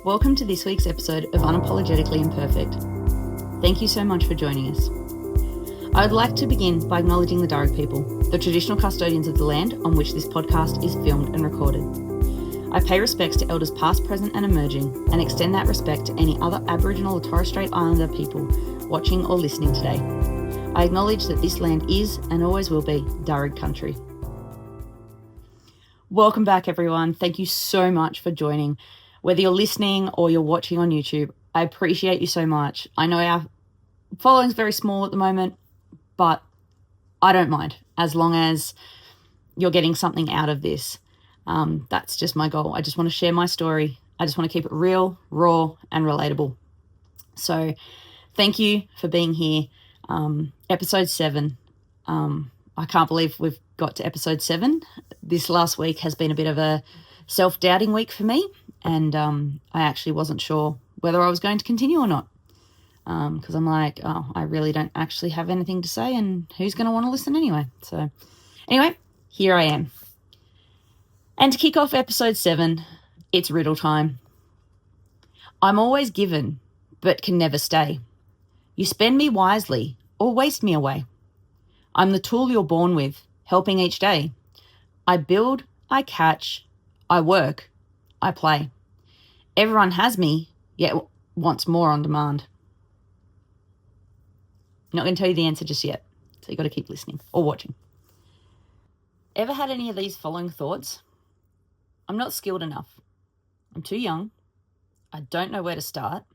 Welcome to this week's episode of Unapologetically Imperfect. Thank you so much for joining us. I would like to begin by acknowledging the Darug people, the traditional custodians of the land on which this podcast is filmed and recorded. I pay respects to elders past, present and emerging, and extend that respect to any other Aboriginal or Torres Strait Islander people watching or listening today. I acknowledge that this land is and always will be Darug country. Welcome back, everyone. Thank you so much for joining. Whether you're listening or you're watching on YouTube, I appreciate you so much. I know our following's very small at the moment, but I don't mind as long as you're getting something out of this. That's just my goal. I just want to share my story. I just want to keep it real, raw, and relatable. So thank you for being here. Episode 7. I can't believe we've got to episode 7. This last week has been a bit of a self-doubting week for me, and I actually wasn't sure whether I was going to continue or not, because I'm like, I really don't actually have anything to say, and who's going to want to listen anyway? So anyway, here I am. And to kick off episode 7, it's riddle time. I'm always given, but can never stay. You spend me wisely or waste me away. I'm the tool you're born with, helping each day. I build, I catch, I work, I play. Everyone has me, yet wants more on demand. I'm not going to tell you the answer just yet, so you've got to keep listening or watching. Ever had any of these following thoughts? I'm not skilled enough. I'm too young. I don't know where to start.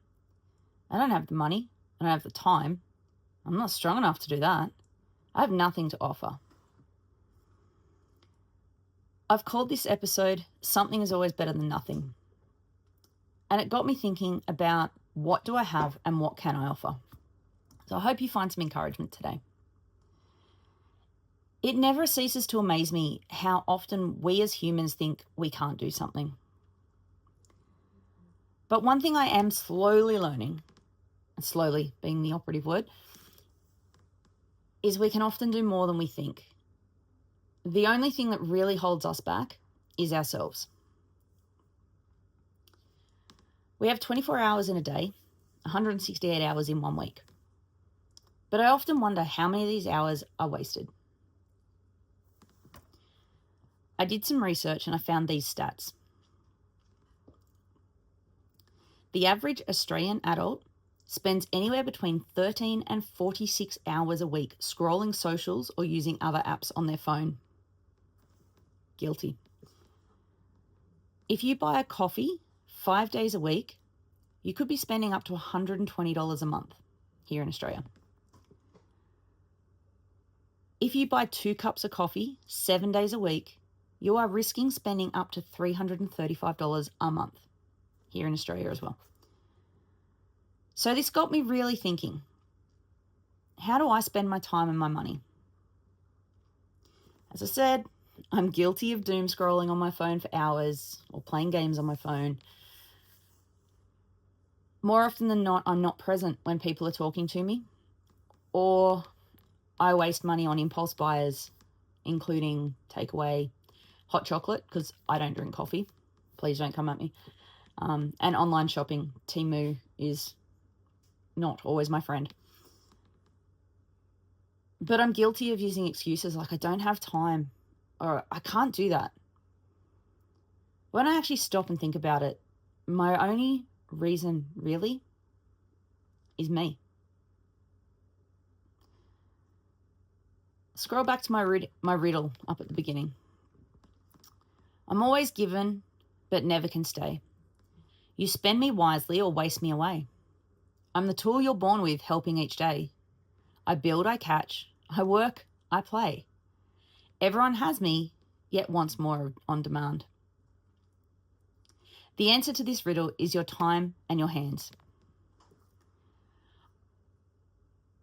I don't have the money. I don't have the time. I'm not strong enough to do that. I have nothing to offer. I've called this episode Something is Always Better Than Nothing. And it got me thinking about what do I have and what can I offer. So I hope you find some encouragement today. It never ceases to amaze me how often we as humans think we can't do something. But one thing I am slowly learning, and slowly being the operative word, is we can often do more than we think. The only thing that really holds us back is ourselves. We have 24 hours in a day, 168 hours in 1 week. But I often wonder how many of these hours are wasted. I did some research and I found these stats. The average Australian adult spends anywhere between 13 and 46 hours a week scrolling socials or using other apps on their phone. Guilty. If you buy a coffee 5 days a week, you could be spending up to $120 a month here in Australia. If you buy 2 cups of coffee 7 days a week, you are risking spending up to $335 a month here in Australia as well. So this got me really thinking, how do I spend my time and my money? As I said, I'm guilty of doom scrolling on my phone for hours or playing games on my phone. More often than not, I'm not present when people are talking to me, or I waste money on impulse buyers, including takeaway, hot chocolate, because I don't drink coffee. Please don't come at me. And online shopping. Temu is not always my friend. But I'm guilty of using excuses like I don't have time or I can't do that. When I actually stop and think about it, my only reason really is me. Scroll back to my riddle up at the beginning. I'm always given, but never can stay. You spend me wisely or waste me away. I'm the tool you're born with, helping each day. I build, I catch, I work, I play. Everyone has me, yet wants more on demand. The answer to this riddle is your time and your hands.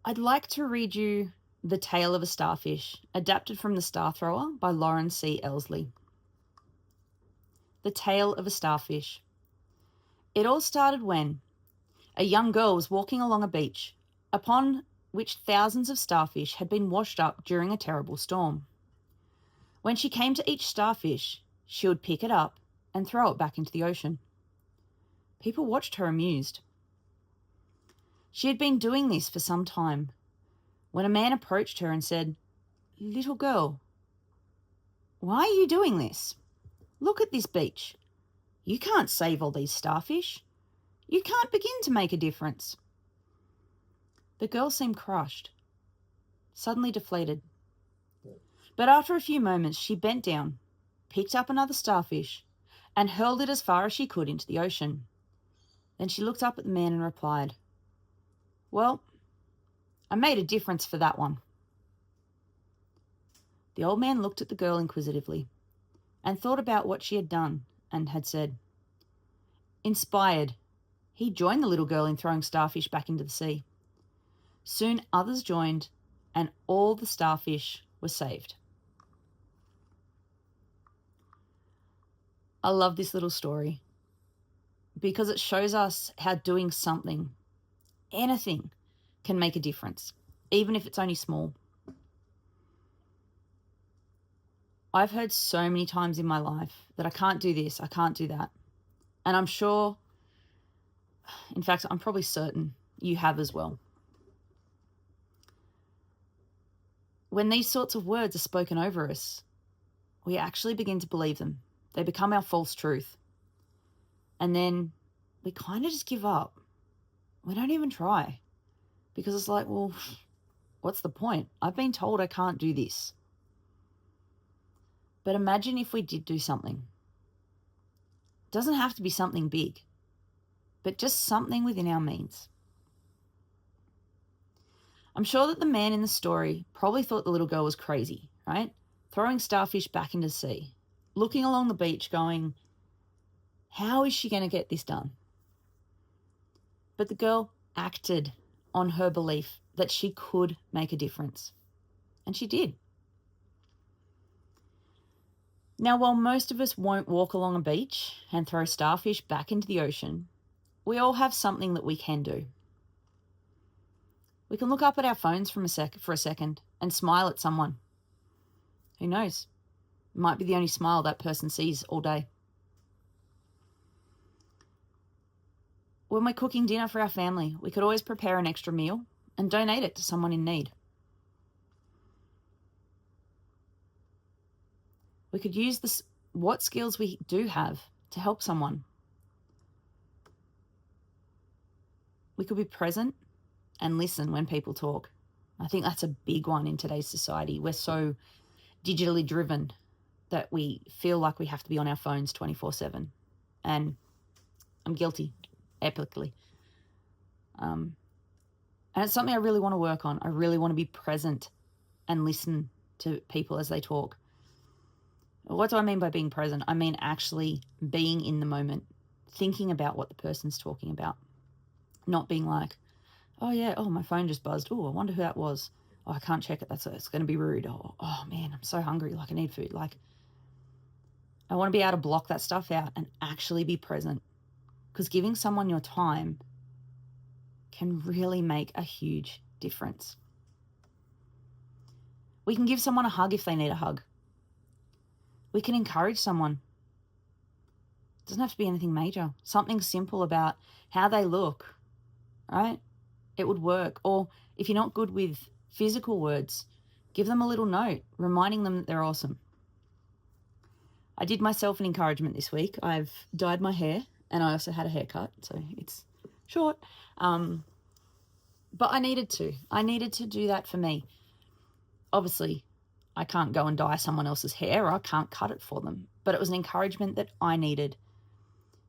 I'd like to read you The Tale of a Starfish, adapted from The Star Thrower by Loren C. Eiseley. The Tale of a Starfish. It all started when a young girl was walking along a beach, upon which thousands of starfish had been washed up during a terrible storm. When she came to each starfish, she would pick it up and throw it back into the ocean. People watched her amused. She had been doing this for some time when a man approached her and said, "Little girl, why are you doing this? Look at this beach. You can't save all these starfish. You can't begin to make a difference." The girl seemed crushed, suddenly deflated. But after a few moments, she bent down, picked up another starfish, and hurled it as far as she could into the ocean. Then she looked up at the man and replied, "Well, I made a difference for that one." The old man looked at the girl inquisitively and thought about what she had done and had said. Inspired, he joined the little girl in throwing starfish back into the sea. Soon others joined and all the starfish were saved. I love this little story because it shows us how doing something, anything, can make a difference, even if it's only small. I've heard so many times in my life that I can't do this, I can't do that. And I'm sure, in fact, I'm probably certain you have as well. When these sorts of words are spoken over us, we actually begin to believe them. They become our false truth. And then we kind of just give up. We don't even try. Because it's like, well, what's the point? I've been told I can't do this. But imagine if we did do something. It doesn't have to be something big, but just something within our means. I'm sure that the man in the story probably thought the little girl was crazy, right? Throwing starfish back into the sea, looking along the beach going, how is she going to get this done? But the girl acted on her belief that she could make a difference. And she did. Now, while most of us won't walk along a beach and throw starfish back into the ocean, we all have something that we can do. We can look up at our phones for a second and smile at someone. Who knows? It might be the only smile that person sees all day. When we're cooking dinner for our family, we could always prepare an extra meal and donate it to someone in need. We could use what skills we do have to help someone. We could be present and listen when people talk. I think that's a big one in today's society. We're so digitally driven that we feel like we have to be on our phones 24/7. And I'm guilty, epically. And it's something I really want to work on. I really want to be present and listen to people as they talk. What do I mean by being present? I mean actually being in the moment, thinking about what the person's talking about. Not being like, oh yeah, oh my phone just buzzed. Oh, I wonder who that was. Oh, I can't check it. It's going to be rude. Oh man, I'm so hungry. Like I need food. Like I want to be able to block that stuff out and actually be present. Because giving someone your time can really make a huge difference. We can give someone a hug if they need a hug. We can encourage someone. It doesn't have to be anything major. Something simple about how they look, right? It would work. Or if you're not good with physical words, give them a little note reminding them that they're awesome. I did myself an encouragement this week. I've dyed my hair and I also had a haircut, so it's short. But I needed to. I needed to do that for me. Obviously, I can't go and dye someone else's hair or I can't cut it for them. But it was an encouragement that I needed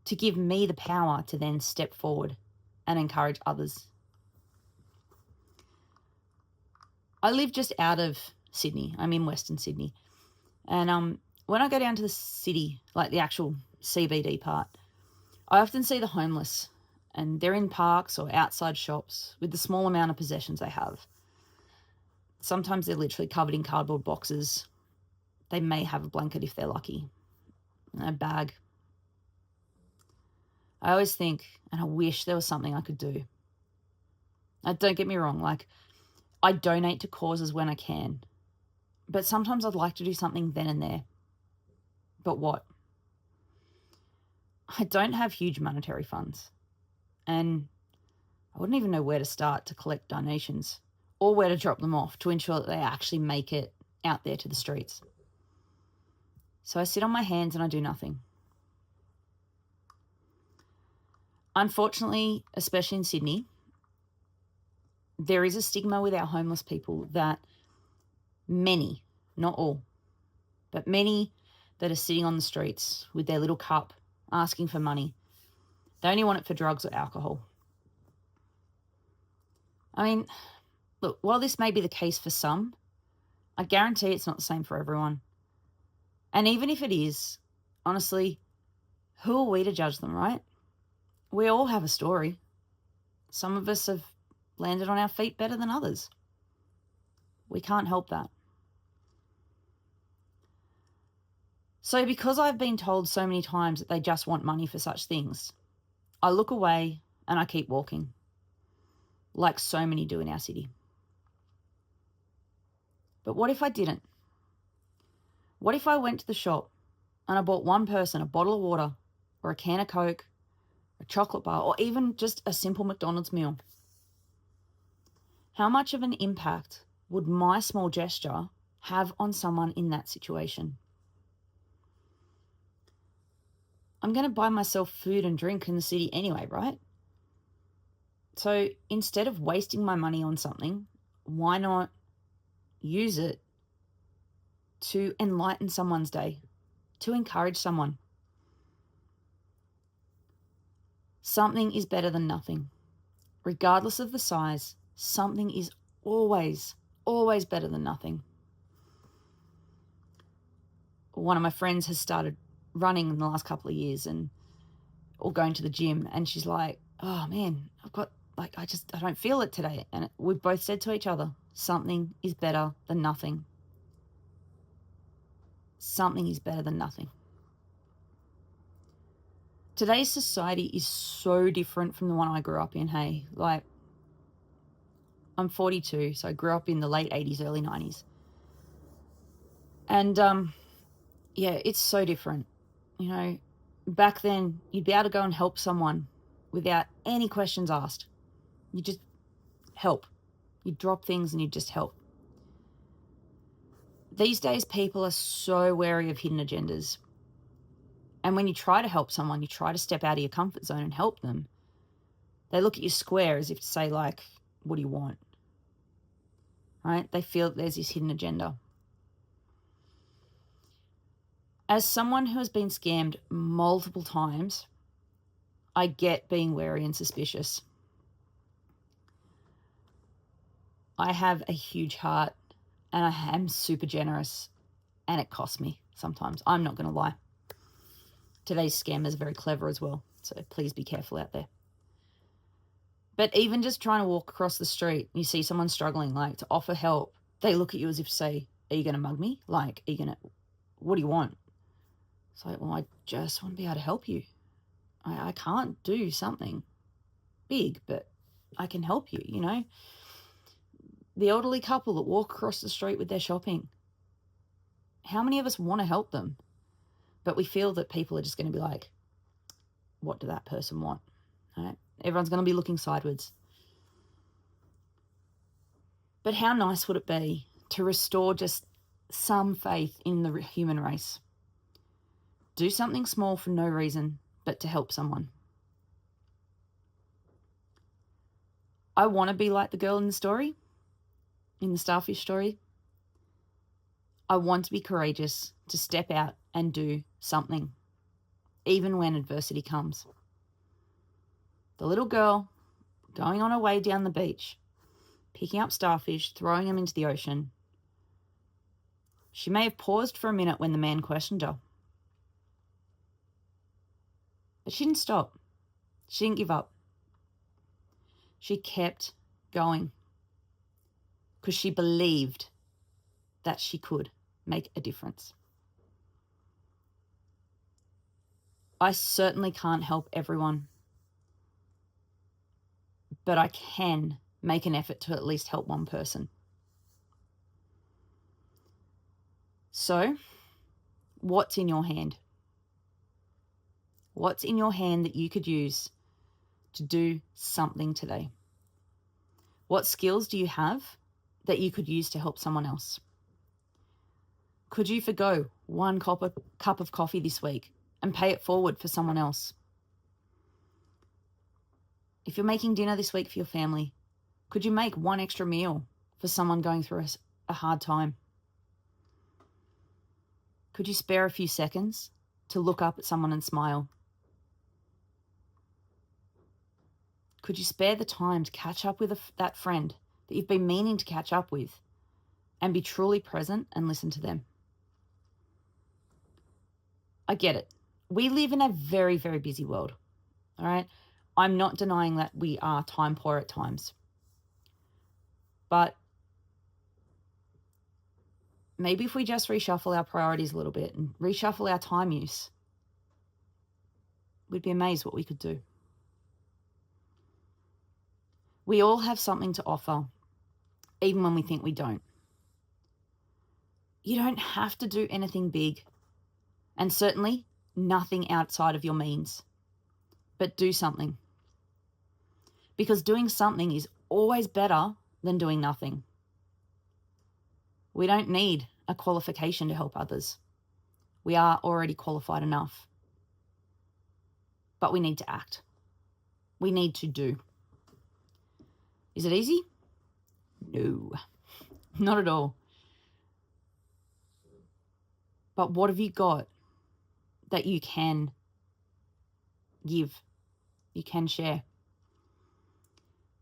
to give me the power to then step forward and encourage others. I live just out of Sydney. I'm in Western Sydney. And when I go down to the city, like the actual CBD part, I often see the homeless and they're in parks or outside shops with the small amount of possessions they have. Sometimes they're literally covered in cardboard boxes. They may have a blanket if they're lucky, and a bag. I always think, and I wish there was something I could do. Now, don't get me wrong, like I donate to causes when I can, but sometimes I'd like to do something then and there. But what? I don't have huge monetary funds, and I wouldn't even know where to start to collect donations or where to drop them off to ensure that they actually make it out there to the streets. So I sit on my hands and I do nothing. Unfortunately, especially in Sydney, there is a stigma with our homeless people that many, not all, but many that are sitting on the streets with their little cup asking for money, they only want it for drugs or alcohol. I mean, look, while this may be the case for some, I guarantee it's not the same for everyone. And even if it is, honestly, who are we to judge them, right? We all have a story. Some of us have landed on our feet better than others. We can't help that. So because I've been told so many times that they just want money for such things, I look away and I keep walking, like so many do in our city. But what if I didn't? What if I went to the shop and I bought one person a bottle of water or a can of Coke, a chocolate bar, or even just a simple McDonald's meal? How much of an impact would my small gesture have on someone in that situation? I'm going to buy myself food and drink in the city anyway, right? So instead of wasting my money on something, why not use it to enlighten someone's day, to encourage someone? Something is better than nothing. Regardless of the size, something is always better than nothing. One of my friends has started running in the last couple of years or going to the gym, and she's like, oh man, I don't feel it today. And we've both said to each other, something is better than nothing. Something is better than nothing. Today's society is so different from the one I grew up in, hey? Like, I'm 42, so I grew up in the late 80s, early 90s. And, yeah, it's so different. You know, back then, you'd be able to go and help someone without any questions asked. You just help. You drop things and you just help. These days, people are so wary of hidden agendas. And when you try to help someone, you try to step out of your comfort zone and help them, they look at you square as if to say, like, what do you want? Right? They feel that there's this hidden agenda. As someone who has been scammed multiple times, I get being wary and suspicious. I have a huge heart and I am super generous, and it costs me sometimes. I'm not going to lie. Today's scammers are very clever as well, so please be careful out there. But even just trying to walk across the street, you see someone struggling, like, to offer help, they look at you as if to say, are you going to mug me? Like, what do you want? It's like, well, I just want to be able to help you. I can't do something big, but I can help you, you know? The elderly couple that walk across the street with their shopping. How many of us want to help them? But we feel that people are just going to be like, what do that person want? Right? Everyone's going to be looking sideways. But how nice would it be to restore just some faith in the human race? Do something small for no reason, but to help someone. I want to be like the girl in the story, in the Starfish story. I want to be courageous, to step out and do something, even when adversity comes. The little girl going on her way down the beach, picking up starfish, throwing them into the ocean. She may have paused for a minute when the man questioned her. But she didn't stop. She didn't give up. She kept going because she believed that she could make a difference. I certainly can't help everyone, but I can make an effort to at least help one person. So, what's in your hand? What's in your hand that you could use to do something today? What skills do you have that you could use to help someone else? Could you forgo one cup of coffee this week and pay it forward for someone else? If you're making dinner this week for your family, could you make one extra meal for someone going through a hard time? Could you spare a few seconds to look up at someone and smile? Could you spare the time to catch up with that friend that you've been meaning to catch up with and be truly present and listen to them? I get it. We live in a very, very busy world, all right? I'm not denying that we are time poor at times. But maybe if we just reshuffle our priorities a little bit and reshuffle our time use, we'd be amazed what we could do. We all have something to offer, even when we think we don't. You don't have to do anything big, and certainly nothing outside of your means, but do something. Because doing something is always better than doing nothing. We don't need a qualification to help others. We are already qualified enough. But we need to act. We need to do. Is it easy? No, not at all. But what have you got that you can give, you can share?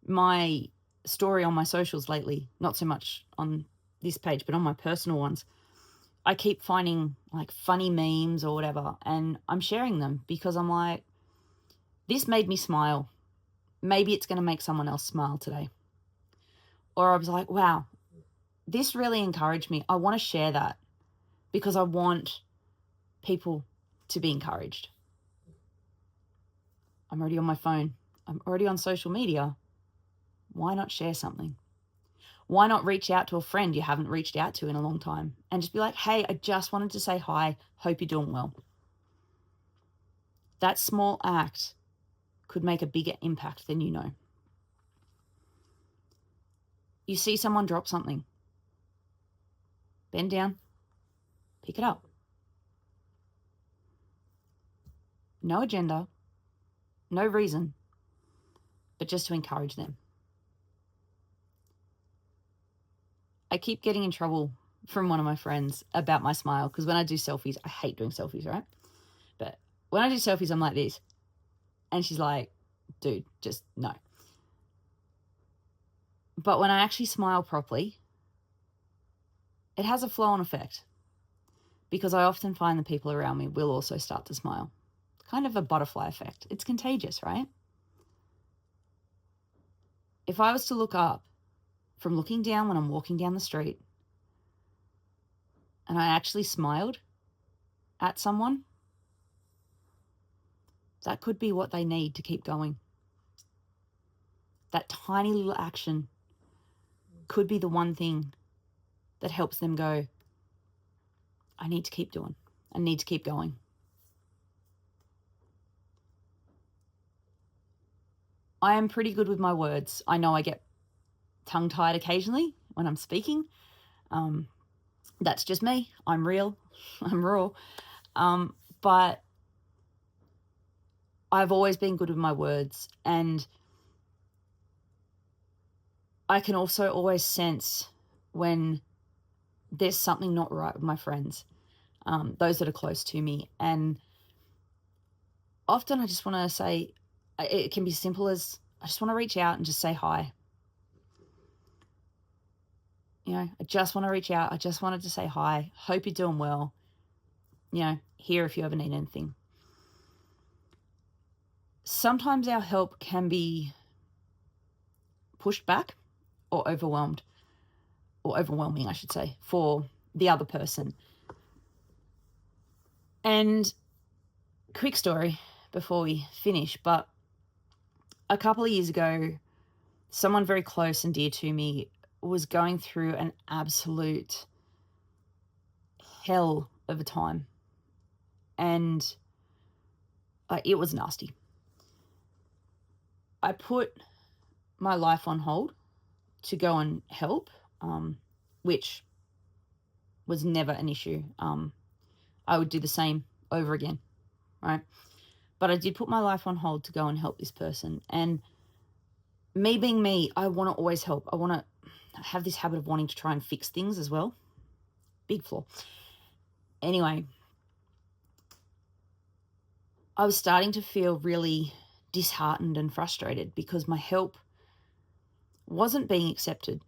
My story on my socials lately, not so much on this page, but on my personal ones, I keep finding like funny memes or whatever, and I'm sharing them because I'm like, this made me smile. Maybe it's going to make someone else smile today. Or I was like, wow, this really encouraged me. I want to share that because I want people to be encouraged. I'm already on my phone. I'm already on social media. Why not share something? Why not reach out to a friend you haven't reached out to in a long time and just be like, hey, I just wanted to say hi. Hope you're doing well. That small act could make a bigger impact than you know. You see someone drop something. Bend down. Pick it up. No agenda. No reason. But just to encourage them. I keep getting in trouble from one of my friends about my smile because when I do selfies, I hate doing selfies, right? But when I do selfies, I'm like this. And she's like, dude, just no. But when I actually smile properly, it has a flow-on effect because I often find the people around me will also start to smile. It's kind of a butterfly effect. It's contagious, right? If I was to look up from looking down when I'm walking down the street and I actually smiled at someone, that could be what they need to keep going. That tiny little action could be the one thing that helps them go, I need to keep doing. I need to keep going. I am pretty good with my words. I know I get tongue-tied occasionally when I'm speaking. That's just me. I'm real. I'm raw. But I've always been good with my words, and I can also always sense when there's something not right with my friends, those that are close to me. And often I just want to say, it can be simple as I just want to reach out and just say hi. You know, I just want to reach out. I just wanted to say hi. Hope you're doing well. You know, here if you ever need anything. Sometimes our help can be pushed back or overwhelmed, or overwhelming, I should say, for the other person. And quick story before we finish, but a couple of years ago, someone very close and dear to me was going through an absolute hell of a time. And It was nasty. I put my life on hold to go and help, which was never an issue. I would do the same over again, right? But I did put my life on hold to go and help this person. And me being me, I want to always help. I want to have this habit of wanting to try and fix things as well. Big flaw. Anyway, I was starting to feel really disheartened and frustrated because my help wasn't being accepted.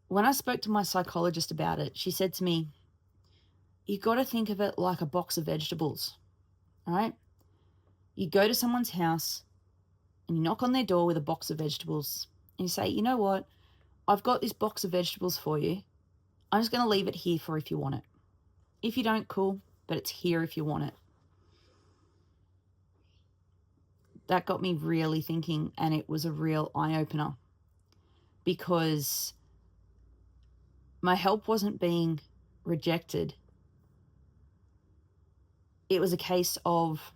When I spoke to my psychologist about it, she said to me, you got to think of it like a box of vegetables, all right? You go to someone's house and you knock on their door with a box of vegetables and you say, you know what? I've got this box of vegetables for you. I'm just going to leave it here for if you want it. If you don't, cool, but it's here if you want it. That got me really thinking, and it was a real eye-opener because my help wasn't being rejected. It was a case of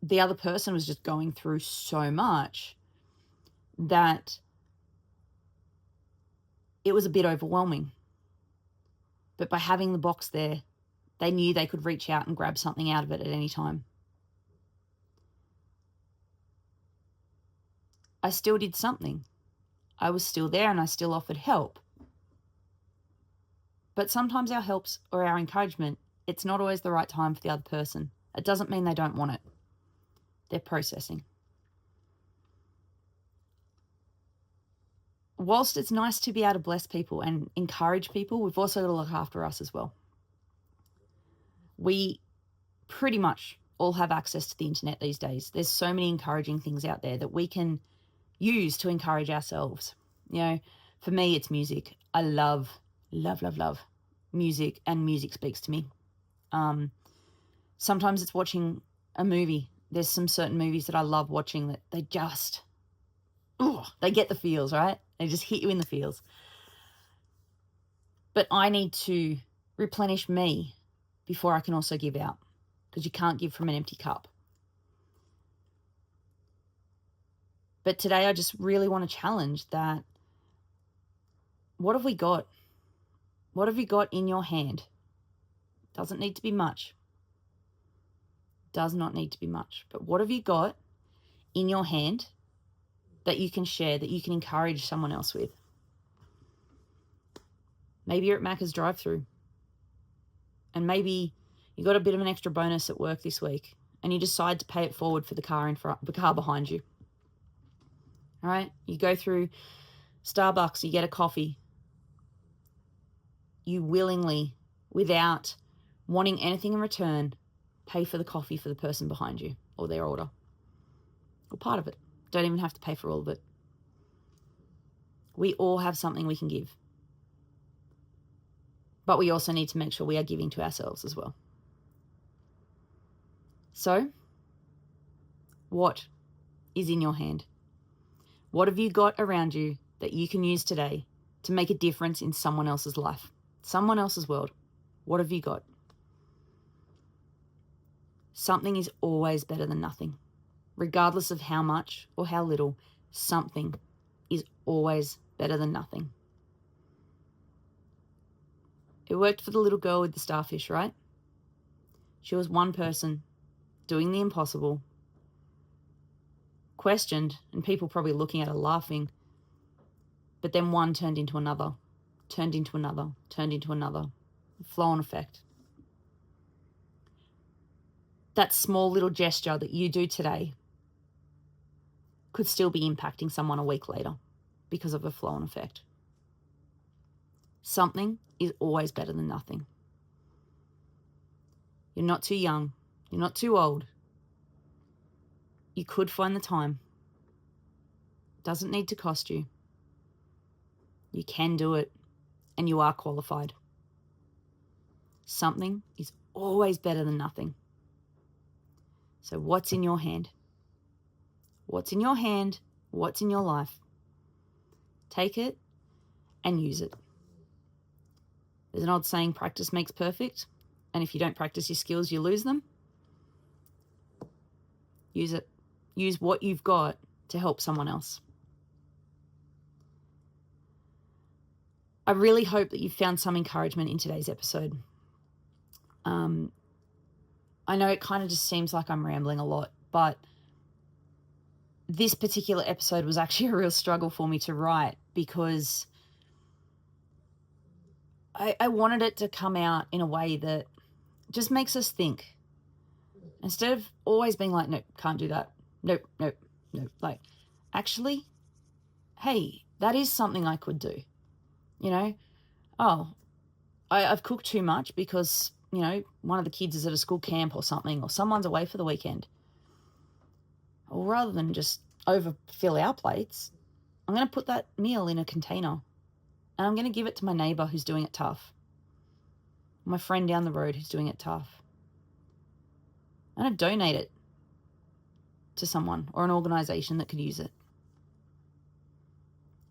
the other person was just going through so much that it was a bit overwhelming. But by having the box there, they knew they could reach out and grab something out of it at any time. I still did something. I was still there and I still offered help. But sometimes our helps or our encouragement, it's not always the right time for the other person. It doesn't mean they don't want it. They're processing. Whilst it's nice to be able to bless people and encourage people, we've also got to look after us as well. We pretty much all have access to the internet these days. There's so many encouraging things out there that we can use to encourage ourselves. You know, for me, it's music. I love music, and music speaks to me. Sometimes it's watching a movie. There's some certain movies that I love watching that they just, they get the feels, right? They just hit you in the feels. But I need to replenish me before I can also give out, because you can't give from an empty cup. But today I just really want to challenge that. What have we got? What have you got in your hand? Doesn't need to be much. Does not need to be much. But what have you got in your hand that you can share, that you can encourage someone else with? Maybe you're at Macca's drive-thru, and maybe you got a bit of an extra bonus at work this week, and you decide to pay it forward for the car in front, the car behind you. All right, you go through Starbucks, you get a coffee. You willingly, without wanting anything in return, pay for the coffee for the person behind you or their order, or part of it. Don't even have to pay for all of it. We all have something we can give. But we also need to make sure we are giving to ourselves as well. So, what is in your hand? What have you got around you that you can use today to make a difference in someone else's life, someone else's world? What have you got? Something is always better than nothing. Regardless of how much or how little, something is always better than nothing. It worked for the little girl with the starfish, right? She was one person doing the impossible, questioned, and people probably looking at her laughing. But then one turned into another, turned into another, turned into another. Flow-on effect. That small little gesture that you do today could still be impacting someone a week later because of a flow-on effect. Something is always better than nothing. You're not too young. You're not too old. You could find the time. It doesn't need to cost you. You can do it, and you are qualified. Something is always better than nothing. So what's in your hand? What's in your hand? What's in your life? Take it and use it. There's an old saying, practice makes perfect. And if you don't practice your skills, you lose them. Use it. Use what you've got to help someone else. I really hope that you found some encouragement in today's episode. I know it kind of just seems like I'm rambling a lot, but this particular episode was actually a real struggle for me to write because I wanted it to come out in a way that just makes us think. Instead of always being like, nope, can't do that. Nope. Like, actually, hey, that is something I could do. You know, I've cooked too much because, one of the kids is at a school camp or something, or someone's away for the weekend. Or rather than just overfill our plates, I'm going to put that meal in a container and I'm going to give it to my neighbour who's doing it tough. My friend down the road who's doing it tough. I'm going to donate it to someone or an organisation that could use it.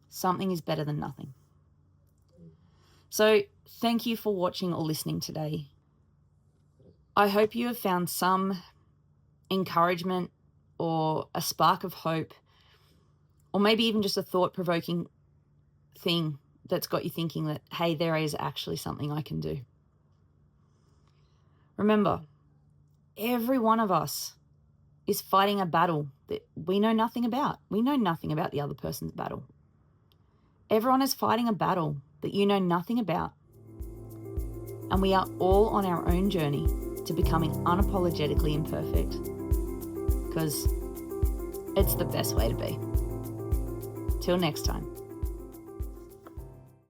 Something is better than nothing. So thank you for watching or listening today. I hope you have found some encouragement or a spark of hope, or maybe even just a thought-provoking thing that's got you thinking that, hey, there is actually something I can do. Remember, every one of us is fighting a battle that we know nothing about. We know nothing about the other person's battle. Everyone is fighting a battle that you know nothing about. And we are all on our own journey to becoming unapologetically imperfect, because it's the best way to be. Till next time.